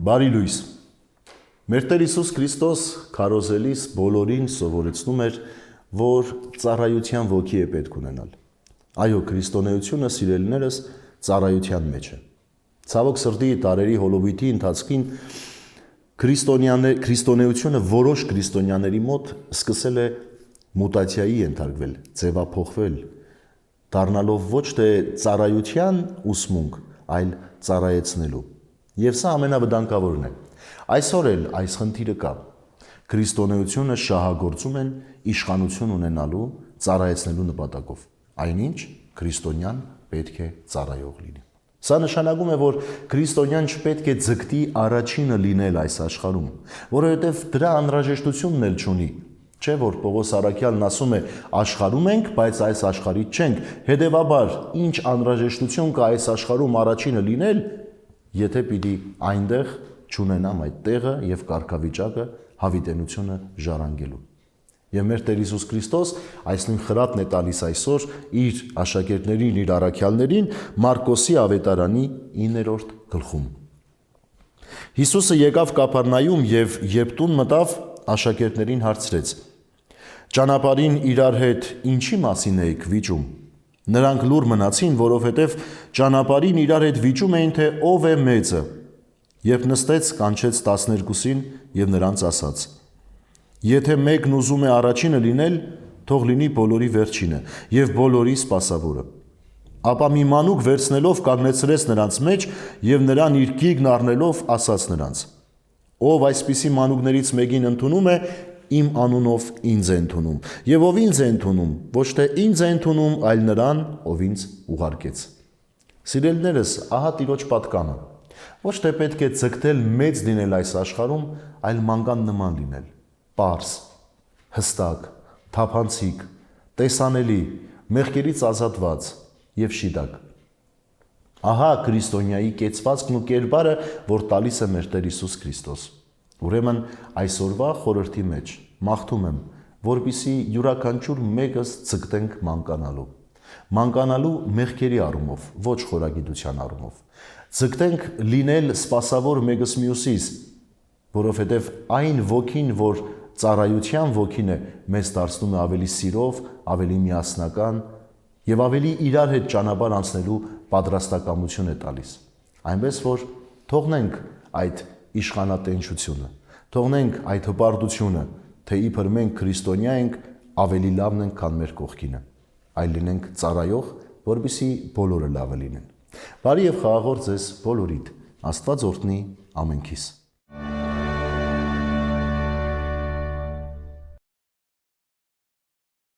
Բարի լույս։ Մեր Տեր Հիսուս Քրիստոս քարոզելիս բոլորին սովորեցնում էր, որ ծառայության ոգի է պետք ունենալ։ Այո, քրիստոնեությունը, սիրելիներս, ծառայության մեջ է։ Ցավոք սրտի տարերի հոլովույթի ընթացքին քրիստոնեությունը որոշ քրիստոնյաների մոտ սկսել է մուտացիայի ենթարկվել, ձևափոխվել, դառնալով ոչ թե ծառայության ուսմունք, այլ ծառայեցնելու։ Եվ սա ամենավտանգավորն է։ Այսօր էլ այս խնդիրը կա։ Քրիստոնեությունը շահագործում են իշխանություն ունենալու, ծառայեցնելու նպատակով։ Այնինչ քրիստոնյան պետք է ծառայող լինի։ Սա նշանակում է, որ քրիստոնյան չպետք է ձգտի առաջինը լինել այս աշխարհում, որովհետև դրա անհրաժեշտությունն էլ չունի։ Չէ՞ որ Պողոս առաքյալն ասում է, աշխարհում ենք, բայց այս աշխարհից չենք։ Հետևաբար, ինչ անհրաժեշտություն կա այս աշխարհում առաջինը լինել, եթե պիտի այնտեղ չունենամ այդ տեղը եւ կարգավիճակը, հավիտենությունը ժառանգելու։ Եվ մեր Տեր Հիսուս Քրիստոս այս նույն խրատն է տալիս այսօր իր աշակերտներին, իր առաքյալներին Մարկոսի ավետարանի 9-րդ գլխում։ Հիսուսը եկավ Կափառնայում եւ երբ տուն մտավ, աշակերտներին հարցրեց. «Ճանապարհին իրար հետ ինչի մասին էիք վիճում»։ Նրանք լուռ մնացին, որովհետև ճանապարհին իրար հետ վիճում էին, թե ով է մեծը։ Երբ նստեց, կանչեց 12-ին եւ նրանց ասաց. «Եթե մեկն ուզում է առաջինը լինել, թող լինի բոլորի վերջինը եւ բոլորի սպասավորը»։ Ապա մի մանուկ վերցնելով կանգնեցրեց նրանց մեջ եւ նրան իր գիգն առնելով ասաց նրանց. «Ով այսպիսի մանուկներից մեկին ընդունում է, իմ անունով ինձ է ընդունում, եւ ով ինձ է ընդունում, ոչ թե ինձ է ընդունում, այլ նրան, ով ինձ ուղարկեց»։ Սիրելիներս, ահա Տիրոջ պատկանը։ Ոչ թե պետք է ձգտել մեծ լինել այս աշխարհում, այլ մանկան նման լինել, պարզ, հստակ, թափանցիկ, տեսանելի, մեղքերից ազատված եւ շիտակ։ Ահա քրիստոնյայի կեցվածքն ու կերպարը, որ տալիս է մեր Տեր Հիսուս Քրիստոս։ Ուրեմն այսօրվա խորհրդի մեջ մաղթում եմ, որպեսզի յուրաքանչյուր մեկս ձգտենք մանկանալու մեղքերի առումով, ոչ խորագիտության առումով։ Ձգտենք լինել սպասավոր մեկս մյուսից, որովհետև այն ոգին, որ ծառայության ոգին է, մեզ դարձնում է ավելի սիրով, ավելի միասնական եւ ավելի իրար հետ ճանապարհ անցնելու պատրաստակամություն է տալիս։ Այնպես որ թողնենք այդ իշխանատենչությունը, թողնենք այդ հպարտությունը, թե իբր մենք քրիստոնյա ենք, ավելի լավն ենք, քան մեր կողքինը, այլ լինենք ծառայող, որպեսզի բոլորը լավը լինեն։ Բարի եւ խաղաղ օր ձեզ բոլորիդ։ Աստված օրհնի ամենքիս։